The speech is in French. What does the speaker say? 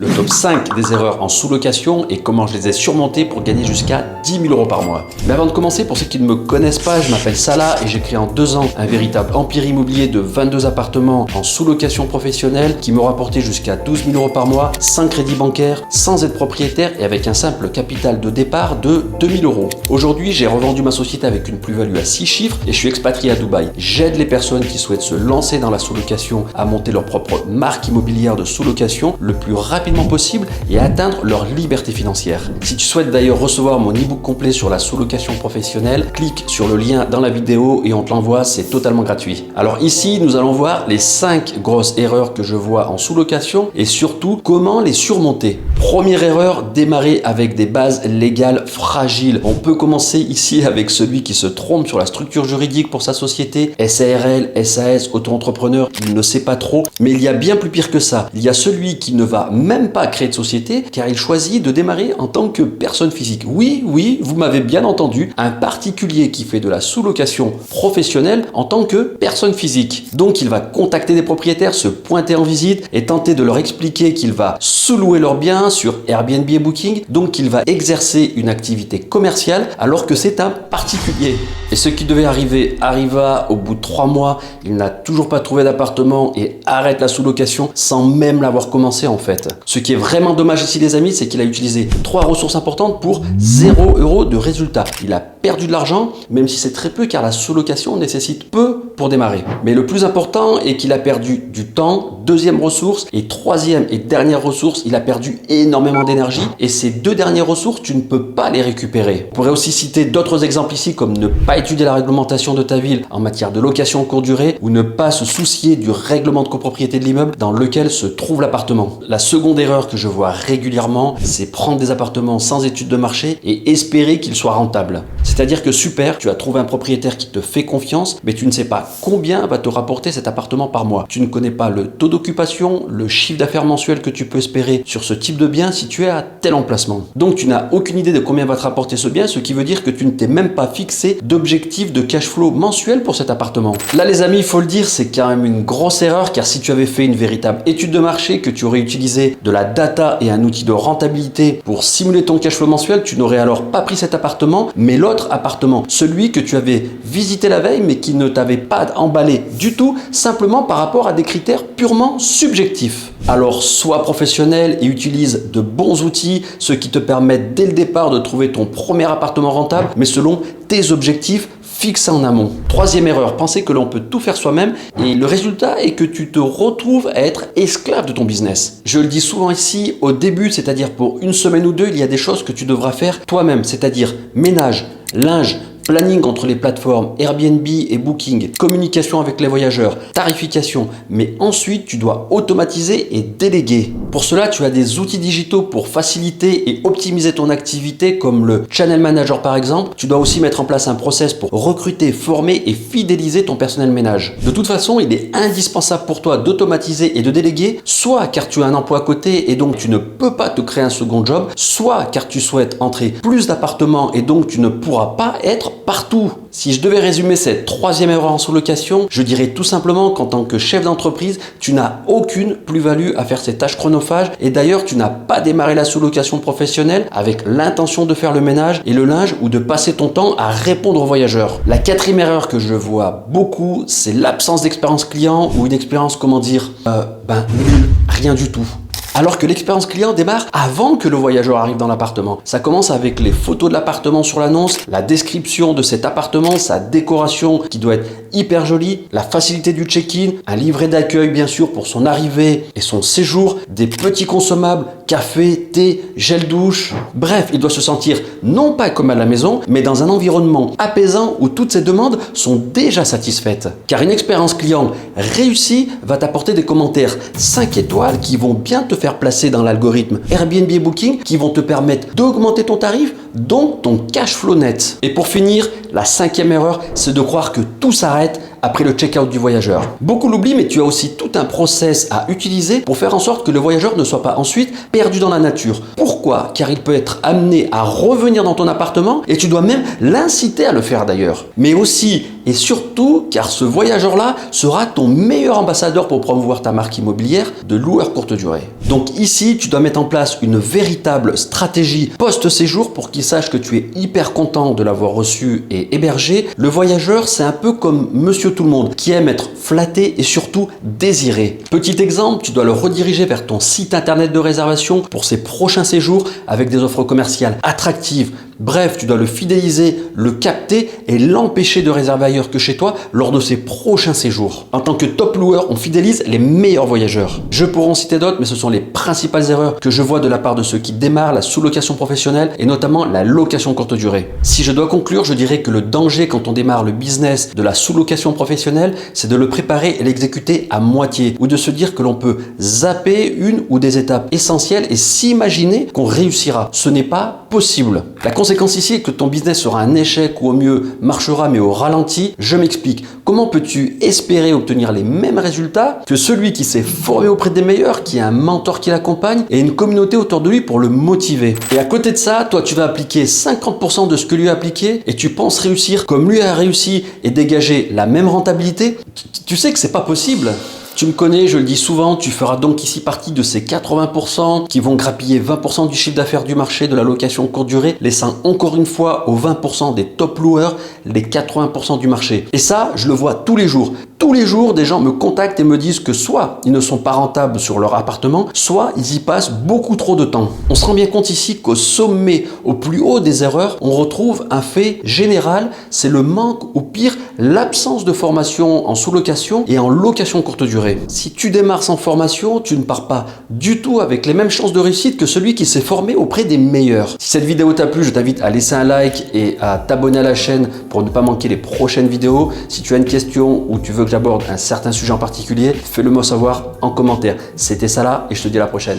Le top 5 des erreurs en sous-location et comment je les ai surmontées pour gagner jusqu'à 10 000 € par mois. Mais avant de commencer, pour ceux qui ne me connaissent pas, je m'appelle Salah et j'ai créé en 2 ans un véritable empire immobilier de 22 appartements en sous-location professionnelle qui me rapportait jusqu'à 12 000 € par mois, sans crédit bancaire, sans être propriétaire et avec un simple capital de départ de 2 000 €. Aujourd'hui, j'ai revendu ma société avec une plus-value à 6 chiffres et je suis expatrié à Dubaï. J'aide les personnes qui souhaitent se lancer dans la sous-location à monter leur propre marque immobilière de sous-location le plus rapidement possible et à atteindre leur liberté financière. Si tu souhaites d'ailleurs recevoir mon e-book complet sur la sous-location professionnelle, clique sur le lien dans la vidéo et on te l'envoie, c'est totalement gratuit. Alors ici, nous allons voir les 5 grosses erreurs que je vois en sous-location et surtout comment les surmonter. Première erreur, démarrer avec des bases légales fragiles. On peut commencer ici avec celui qui se trompe sur la structure juridique pour sa société, SARL, SAS, auto-entrepreneur, il ne sait pas trop, mais il y a bien plus pire que ça. Il y a celui qui ne va même pas créer de société car il choisit de démarrer en tant que personne physique. Oui, vous m'avez bien entendu, un particulier qui fait de la sous-location professionnelle en tant que personne physique. Donc il va contacter des propriétaires, se pointer en visite et tenter de leur expliquer qu'il va sous-louer leurs biens sur Airbnb et Booking, donc il va exercer une activité commerciale alors que c'est un particulier. Et ce qui devait arriver arriva au bout de 3 mois, il n'a toujours pas trouvé d'appartement et arrête la sous-location sans même l'avoir commencé en fait. Ce qui est vraiment dommage ici les amis, c'est qu'il a utilisé 3 ressources importantes pour 0 € de résultat. Il a perdu de l'argent, même si c'est très peu car la sous-location nécessite peu pour démarrer. Mais le plus important est qu'il a perdu du temps, deuxième ressource, et troisième et dernière ressource, il a perdu énormément d'énergie et ces 2 dernières ressources, tu ne peux pas les récupérer. On pourrait aussi citer d'autres exemples ici comme ne pas étudier la réglementation de ta ville en matière de location courte durée ou ne pas se soucier du règlement de copropriété de l'immeuble dans lequel se trouve l'appartement. La seconde erreur que je vois régulièrement, c'est prendre des appartements sans étude de marché et espérer qu'ils soient rentables. C'est-à-dire que super, tu as trouvé un propriétaire qui te fait confiance, mais tu ne sais pas combien va te rapporter cet appartement par mois. Tu ne connais pas le taux d'occupation, le chiffre d'affaires mensuel que tu peux espérer sur ce type de bien si tu es à tel emplacement. Donc tu n'as aucune idée de combien va te rapporter ce bien, ce qui veut dire que tu ne t'es même pas fixé d'objectif de cash flow mensuel pour cet appartement. Là les amis, il faut le dire, c'est quand même une grosse erreur car si tu avais fait une véritable étude de marché, que tu aurais utilisé de la data et un outil de rentabilité pour simuler ton cash flow mensuel, tu n'aurais alors pas pris cet appartement, mais l'autre appartement, celui que tu avais visité la veille mais qui ne t'avait pas emballé du tout, simplement par rapport à des critères purement subjectifs. Alors sois professionnel et utilise de bons outils, ceux qui te permettent dès le départ de trouver ton premier appartement rentable, mais selon tes objectifs fixés en amont. Troisième erreur, penser que l'on peut tout faire soi-même et le résultat est que tu te retrouves à être esclave de ton business. Je le dis souvent ici, au début, c'est-à-dire pour 1 semaine ou 2, il y a des choses que tu devras faire toi-même, c'est-à-dire ménage, linge, planning entre les plateformes Airbnb et Booking, communication avec les voyageurs, tarification, mais ensuite tu dois automatiser et déléguer. Pour cela, tu as des outils digitaux pour faciliter et optimiser ton activité comme le Channel Manager par exemple. Tu dois aussi mettre en place un process pour recruter, former et fidéliser ton personnel ménage. De toute façon, il est indispensable pour toi d'automatiser et de déléguer, soit car tu as un emploi à côté et donc tu ne peux pas te créer un second job, soit car tu souhaites entrer plus d'appartements et donc tu ne pourras pas être partout. Si je devais résumer cette troisième erreur en sous-location, je dirais tout simplement qu'en tant que chef d'entreprise, tu n'as aucune plus-value à faire ces tâches chronophages et d'ailleurs tu n'as pas démarré la sous-location professionnelle avec l'intention de faire le ménage et le linge ou de passer ton temps à répondre aux voyageurs. La quatrième erreur que je vois beaucoup, c'est l'absence d'expérience client ou une expérience, nulle, rien du tout. Alors que l'expérience client démarre avant que le voyageur arrive dans l'appartement. Ça commence avec les photos de l'appartement sur l'annonce, la description de cet appartement, sa décoration qui doit être hyper jolie, la facilité du check-in, un livret d'accueil bien sûr pour son arrivée et son séjour, des petits consommables, café, thé, gel douche. Bref, il doit se sentir non pas comme à la maison, mais dans un environnement apaisant où toutes ses demandes sont déjà satisfaites. Car une expérience client réussie va t'apporter des commentaires 5 étoiles qui vont bien te faire placer dans l'algorithme Airbnb et Booking qui vont te permettre d'augmenter ton tarif, donc ton cash flow net. Et pour finir, la cinquième erreur, c'est de croire que tout s'arrête après le check-out du voyageur. Beaucoup l'oublient, mais tu as aussi tout un process à utiliser pour faire en sorte que le voyageur ne soit pas ensuite perdu dans la nature. Pourquoi? Car il peut être amené à revenir dans ton appartement et tu dois même l'inciter à le faire d'ailleurs. Mais aussi, et surtout car ce voyageur-là sera ton meilleur ambassadeur pour promouvoir ta marque immobilière de loueur courte durée. Donc ici, tu dois mettre en place une véritable stratégie post-séjour pour qu'il sache que tu es hyper content de l'avoir reçu et hébergé. Le voyageur, c'est un peu comme monsieur tout le monde qui aime être flatté et surtout désiré. Petit exemple, tu dois le rediriger vers ton site internet de réservation pour ses prochains séjours avec des offres commerciales attractives. Bref, tu dois le fidéliser, le capter et l'empêcher de réserver ailleurs que chez toi lors de ses prochains séjours. En tant que top loueur, on fidélise les meilleurs voyageurs. Je pourrais en citer d'autres, mais ce sont les principales erreurs que je vois de la part de ceux qui démarrent la sous-location professionnelle et notamment la location courte durée. Si je dois conclure, je dirais que le danger quand on démarre le business de la sous-location professionnelle, c'est de le préparer et l'exécuter à moitié ou de se dire que l'on peut zapper une ou des étapes essentielles et s'imaginer qu'on réussira. Ce n'est pas possible. La conséquence ici est que ton business sera un échec ou au mieux marchera mais au ralenti. Je m'explique. Comment peux-tu espérer obtenir les mêmes résultats que celui qui s'est formé auprès des meilleurs, qui a un mentor qui l'accompagne et une communauté autour de lui pour le motiver? Et à côté de ça, toi tu vas appliquer 50% de ce que lui a appliqué et tu penses réussir comme lui a réussi et dégager la même rentabilité? Tu sais que c'est pas possible. Tu me connais, je le dis souvent, tu feras donc ici partie de ces 80% qui vont grappiller 20% du chiffre d'affaires du marché de la location courte durée, laissant encore une fois aux 20% des top loueurs les 80% du marché. Et ça, je le vois tous les jours. Tous les jours, des gens me contactent et me disent que soit ils ne sont pas rentables sur leur appartement, soit ils y passent beaucoup trop de temps. On se rend bien compte ici qu'au sommet, au plus haut des erreurs, on retrouve un fait général, c'est le manque ou pire l'absence de formation en sous-location et en location courte durée. Si tu démarres sans formation, tu ne pars pas du tout avec les mêmes chances de réussite que celui qui s'est formé auprès des meilleurs. Si cette vidéo t'a plu, je t'invite à laisser un like et à t'abonner à la chaîne pour ne pas manquer les prochaines vidéos. Si tu as une question ou tu veux que j'aborde un certain sujet en particulier, fais-le moi savoir en commentaire. C'était Salah et je te dis à la prochaine.